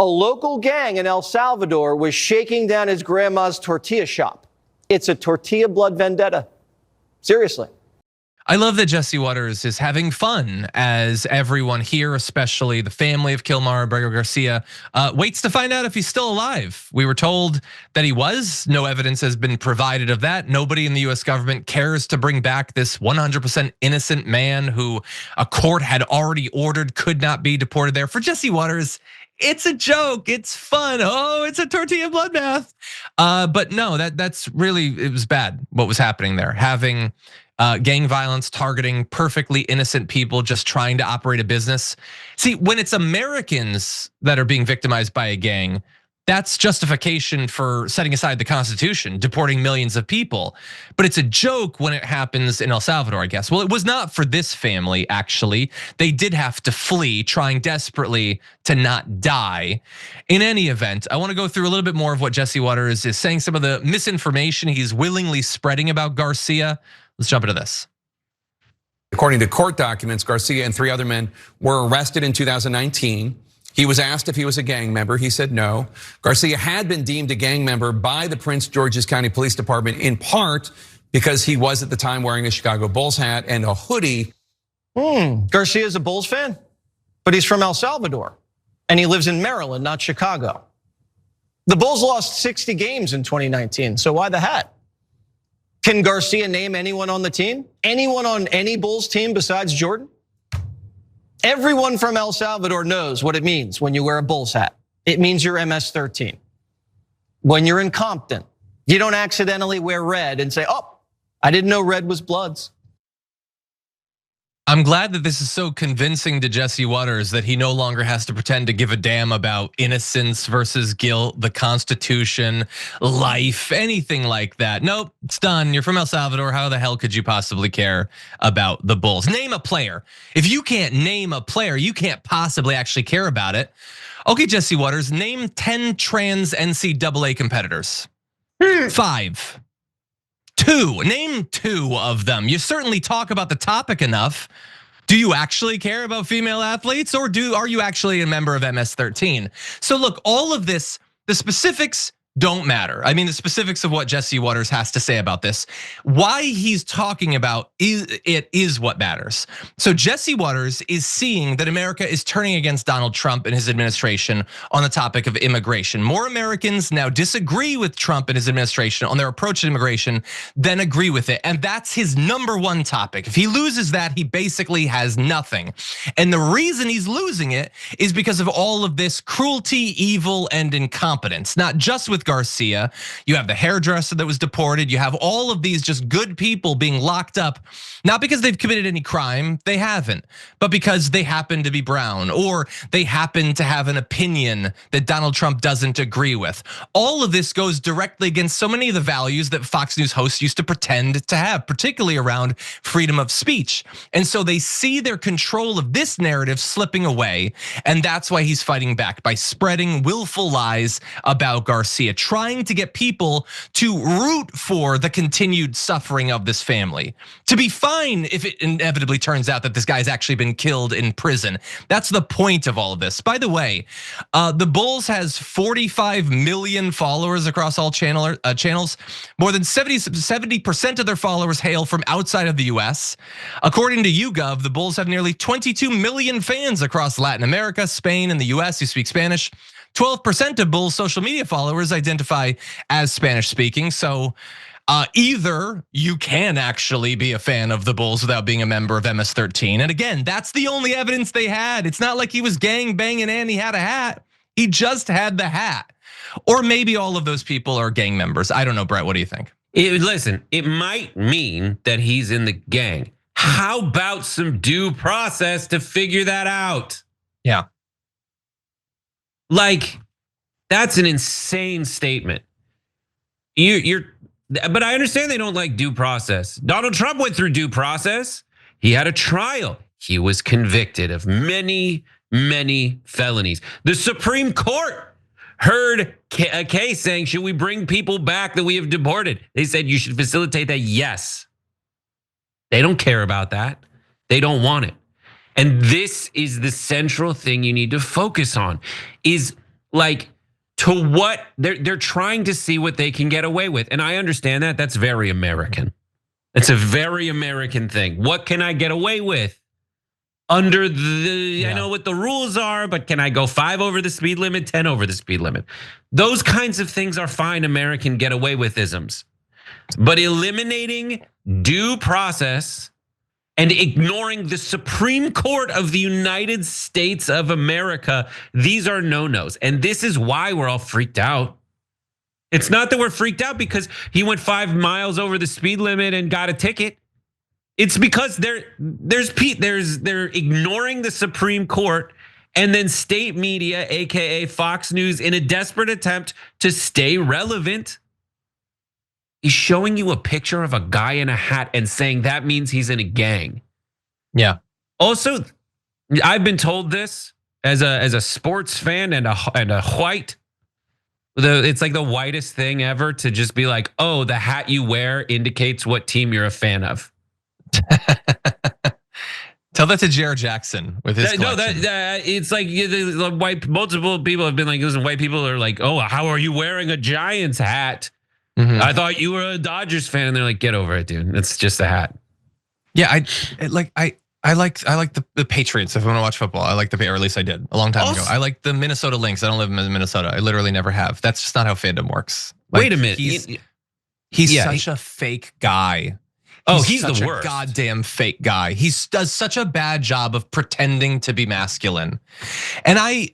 A local gang in El Salvador was shaking down his grandma's tortilla shop. It's a tortilla blood vendetta. Seriously. I love that Jesse Waters is having fun as everyone here, especially the family of Kilmar Abrego Garcia, waits to find out if he's still alive. We were told that he was. No evidence has been provided of that. Nobody in the US government cares to bring back this 100% innocent man who a court had already ordered could not be deported there. For Jesse Waters, it's a joke, it's fun. Oh, it's a tortilla bloodbath. But no, that's really, it was bad what was happening there. Having gang violence targeting perfectly innocent people just trying to operate a business. See, when it's Americans that are being victimized by a gang, that's justification for setting aside the Constitution, deporting millions of people. But it's a joke when it happens in El Salvador, I guess. Well, it was not for this family, actually. They did have to flee, trying desperately to not die. In any event, I wanna go through a little bit more of what Jesse Waters is saying, some of the misinformation he's willingly spreading about Garcia. Let's jump into this. According to court documents, Garcia and 3 other men were arrested in 2019. He was asked if he was a gang member. He said no. Garcia had been deemed a gang member by the Prince George's County Police Department in part because he was at the time wearing a Chicago Bulls hat and a hoodie. Garcia's a Bulls fan, but he's from El Salvador and he lives in Maryland, not Chicago. The Bulls lost 60 games in 2019, so why the hat? Can Garcia name anyone on the team? Anyone on any Bulls team besides Jordan? Everyone from El Salvador knows what it means when you wear a Bulls hat. It means you're MS-13. When you're in Compton, you don't accidentally wear red and say, oh, I didn't know red was Bloods. I'm glad that this is so convincing to Jesse Waters that he no longer has to pretend to give a damn about innocence versus guilt, the Constitution, life, anything like that. Nope, it's done. You're from El Salvador. How the hell could you possibly care about the Bulls? Name a player. If you can't name a player, you can't possibly actually care about it. Okay, Jesse Waters, name 10 trans NCAA competitors. 5. 2, name 2 of them. You certainly talk about the topic enough. Do you actually care about female athletes or are you actually a member of MS-13? So look, all of this, the specifics don't matter. I mean, the specifics of what Jesse Waters has to say about this, why he's talking about it is what matters. So Jesse Waters is seeing that America is turning against Donald Trump and his administration on the topic of immigration. More Americans now disagree with Trump and his administration on their approach to immigration than agree with it. And that's his #1 topic. If he loses that, he basically has nothing. And the reason he's losing it is because of all of this cruelty, evil, and incompetence, not just with Garcia. You have the hairdresser that was deported. You have all of these just good people being locked up, not because they've committed any crime, they haven't, but because they happen to be brown or they happen to have an opinion that Donald Trump doesn't agree with. All of this goes directly against so many of the values that Fox News hosts used to pretend to have, particularly around freedom of speech. And so they see their control of this narrative slipping away, and that's why he's fighting back by spreading willful lies about Garcia, trying to get people to root for the continued suffering of this family, to be fine if it inevitably turns out that this guy's actually been killed in prison. That's the point of all of this. By the way, the Bulls has 45 million followers across all channels. More than 70% of their followers hail from outside of the US. According to YouGov, the Bulls have nearly 22 million fans across Latin America, Spain, and the US who speak Spanish. 12% of Bulls' social media followers identify as Spanish speaking. So either you can actually be a fan of the Bulls without being a member of MS-13. And again, that's the only evidence they had. It's not like he was gang banging and he had a hat. He just had the hat. Or maybe all of those people are gang members. I don't know, Brett, what do you think? Listen, it might mean that he's in the gang. How about some due process to figure that out? Yeah. Like, that's an insane statement. But I understand they don't like due process. Donald Trump went through due process. He had a trial. He was convicted of many, many felonies. The Supreme Court heard a case saying, should we bring people back that we have deported? They said you should facilitate that, yes. They don't care about that. They don't want it. And this is the central thing you need to focus on, is like to what they're trying to see what they can get away with. And I understand that. That's very American. It's a very American thing. What can I get away with? Under the, I know what the rules are, but can I go 5 over the speed limit, 10 over the speed limit? Those kinds of things are fine American get away with isms. But eliminating due process and ignoring the Supreme Court of the United States of America, these are no-nos. And this is why we're all freaked out. It's not that we're freaked out because he went 5 miles over the speed limit and got a ticket. It's because they're ignoring the Supreme Court, and then state media, AKA Fox News, in a desperate attempt to stay relevant, is showing you a picture of a guy in a hat and saying that means he's in a gang. Yeah. Also, I've been told this as a sports fan and a white. It's like the whitest thing ever to just be like, oh, the hat you wear indicates what team you're a fan of. Tell that to Jared Jackson with his collection. It's like the white. Multiple people have been like, listen, white people are like, oh, how are you wearing a Giants hat? I thought you were a Dodgers fan, and they're like, get over it, dude. It's just a hat. Yeah, I like the Patriots. If I want to watch football, I like the, or at least I did a long time ago. I like the Minnesota Lynx. I don't live in Minnesota. I literally never have. That's just not how fandom works. Like, wait a minute. He's such a fake guy. He's the worst. Goddamn fake guy. He does such a bad job of pretending to be masculine. And I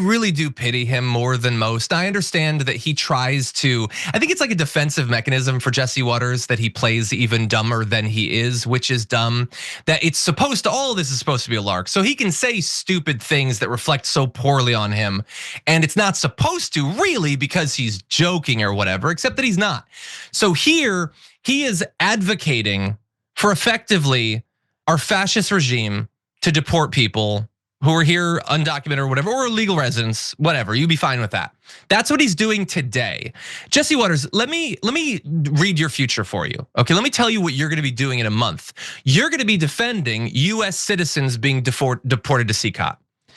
really do pity him more than most. I understand that he tries to, I think it's like a defensive mechanism for Jesse Waters that he plays even dumber than he is, which is dumb. That it's supposed to, all of this is supposed to be a lark. So he can say stupid things that reflect so poorly on him. And it's not supposed to really because he's joking or whatever, except that he's not. So here, he is advocating for effectively our fascist regime to deport people who are here undocumented or whatever, or illegal residents, whatever, you'd be fine with that. That's what he's doing today. Jesse Waters, let me read your future for you. Okay, let me tell you what you're gonna be doing in a month. You're gonna be defending US citizens being deported to CCOT.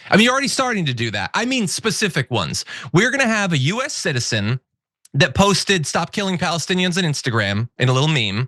I mean, you're already starting to do that. I mean, specific ones. We're gonna have a US citizen that posted "Stop Killing Palestinians" on Instagram in a little meme,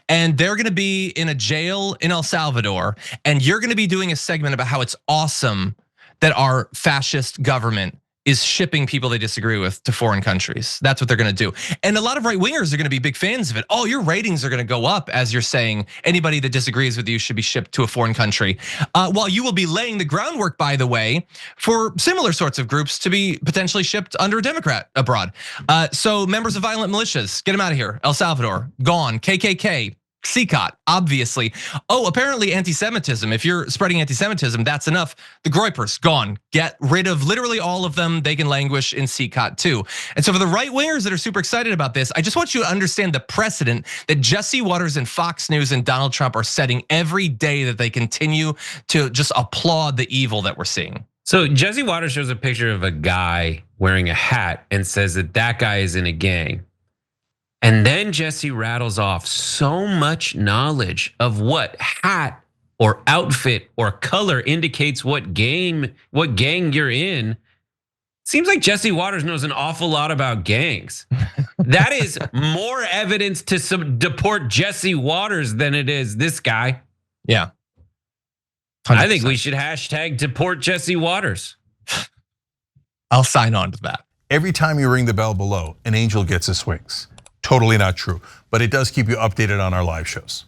and they're gonna be in a jail in El Salvador, and you're gonna be doing a segment about how it's awesome that our fascist government is shipping people they disagree with to foreign countries. That's what they're gonna do. And a lot of right wingers are gonna be big fans of it. Oh, your ratings are gonna go up as you're saying anybody that disagrees with you should be shipped to a foreign country. While you will be laying the groundwork, by the way, for similar sorts of groups to be potentially shipped under a Democrat abroad. So members of violent militias, get them out of here. El Salvador, gone. KKK, CCOT, obviously. Oh, apparently anti-Semitism. If you're spreading anti-Semitism, that's enough. The Groypers, gone. Get rid of literally all of them. They can languish in CCOT too. And so for the right wingers that are super excited about this, I just want you to understand the precedent that Jesse Waters and Fox News and Donald Trump are setting every day that they continue to just applaud the evil that we're seeing. So Jesse Waters shows a picture of a guy wearing a hat and says that guy is in a gang. And then Jesse rattles off so much knowledge of what hat or outfit or color indicates what gang you're in. Seems like Jesse Waters knows an awful lot about gangs. That is more evidence to deport Jesse Waters than it is this guy. Yeah. 100%. I think we should hashtag deport Jesse Waters. I'll sign on to that. Every time you ring the bell below, an angel gets his wings. Totally not true, but it does keep you updated on our live shows.